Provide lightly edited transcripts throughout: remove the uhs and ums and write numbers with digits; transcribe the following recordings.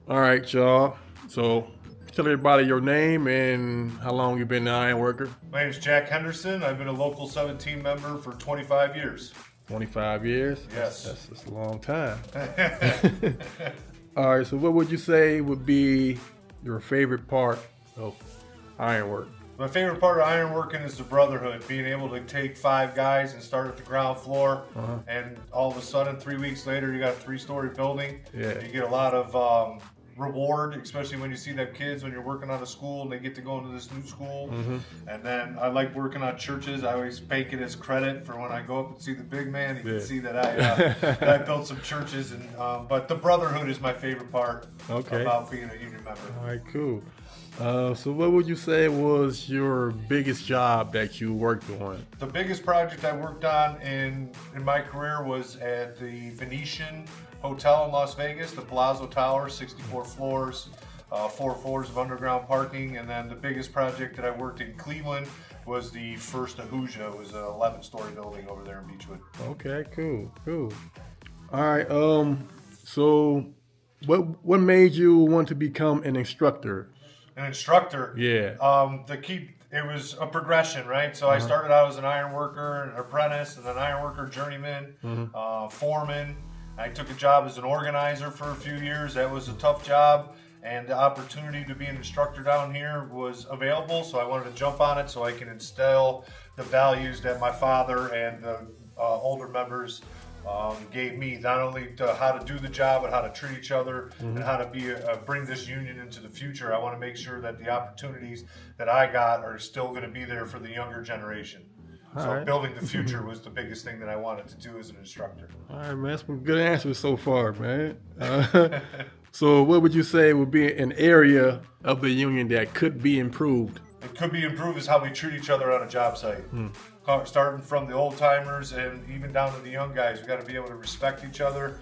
All right, y'all. So tell everybody your name and how long you've been an iron worker. My name is Jack Henderson. I've been a local 17 member for 25 years. 25 years? Yes. That's a long time. All right, so what would you say would be your favorite part of ironwork? My favorite part of ironworking is the brotherhood, being able to take 5 guys and start at the ground floor, and all of a sudden 3 weeks later you got a 3-story building. Yeah. You get a lot of reward, especially when you see them kids when you're working on a school and they get to go into this new school. And then I like working on churches. I always bank it as credit for when I go up and see the big man. You can see that that I built some churches, and but the brotherhood is my favorite part about being a union member. All right, cool. So what would you say was your biggest job that you worked on? The biggest project I worked on in my career was at the Venetian Hotel in Las Vegas, the Palazzo Tower, 64 floors, 4 floors of underground parking. And then the biggest project that I worked in Cleveland was the first Ahuja. It was an 11-story building over there in Beechwood. Okay, cool. All right, so what made you want to become an instructor? An instructor. Yeah. It was a progression, right? So I started out as an iron worker, an apprentice, and an iron worker journeyman, foreman. I took a job as an organizer for a few years. That was a tough job, and the opportunity to be an instructor down here was available, so I wanted to jump on it so I can instill the values that my father and the older members gave me, not only to how to do the job, but how to treat each other and how to bring this union into the future. I want to make sure that the opportunities that I got are still going to be there for the younger generation. So building the future was the biggest thing that I wanted to do as an instructor. All right, man. That's some good answers so far, man. So what would you say would be an area of the union that could be improved? It could be improved is how we treat each other on a job site. Starting from the old timers and even down to the young guys, we got to be able to respect each other,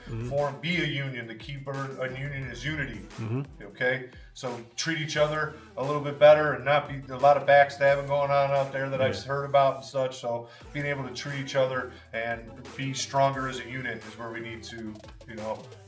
be a union. The key word on union is unity. Okay, so treat each other a little bit better and not be a lot of backstabbing going on out there that I've heard about and such. So being able to treat each other and be stronger as a unit is where we need to,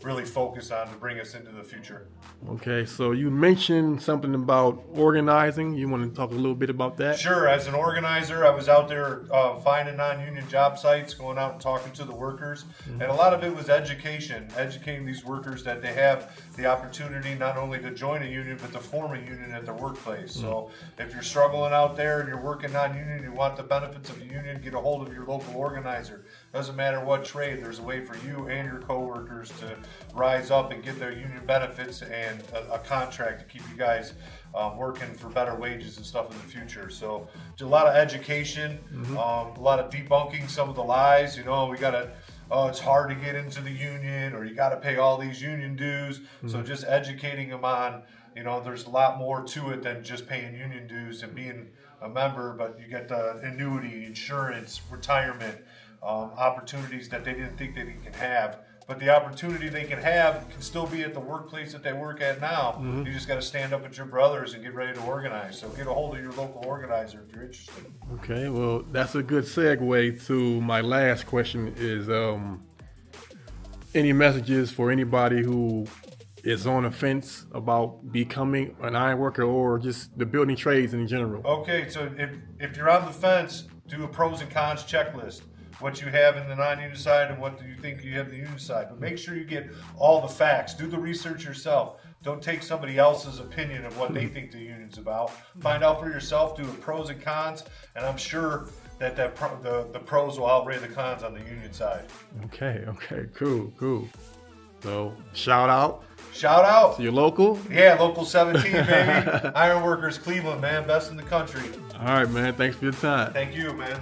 really focus on to bring us into the future. Okay, so you mentioned something about organizing. You want to talk a little bit about that? Sure. As an organizer, I was out there finding non-union job sites, going out and talking to the workers. And a lot of it was educating these workers that they have the opportunity not only to join a union, but to form a union at their workplace. So if you're struggling out there and you're working non-union, you want the benefits of a union, get a hold of your local organizer. Doesn't matter what trade, there's a way for you and your coworkers to rise up and get their union benefits and a contract to keep you guys working for better wages and stuff in the future. So a lot of education, a lot of debunking some of the lies. We got to, it's hard to get into the union, or you got to pay all these union dues. So just educating them on, there's a lot more to it than just paying union dues and being a member, but you get the annuity, insurance, retirement, opportunities that they didn't think that they can have. But the opportunity they can have can still be at the workplace that they work at now. You just got to stand up with your brothers and get ready to organize. So get a hold of your local organizer if you're interested. Okay, well, that's a good segue to my last question is any messages for anybody who is on the fence about becoming an iron worker or just the building trades in general? Okay, so if you're on the fence, do a pros and cons checklist. What you have in the non-union side and what do you think you have in the union side. But make sure you get all the facts. Do the research yourself. Don't take somebody else's opinion of what they think the union's about. Find out for yourself, do the pros and cons, and I'm sure that the pros will outweigh the cons on the union side. Okay, cool. So shout out to your local. Yeah, local 17, baby. Ironworkers Cleveland, man, best in the country. All right, man. Thanks for your time. Thank you, man.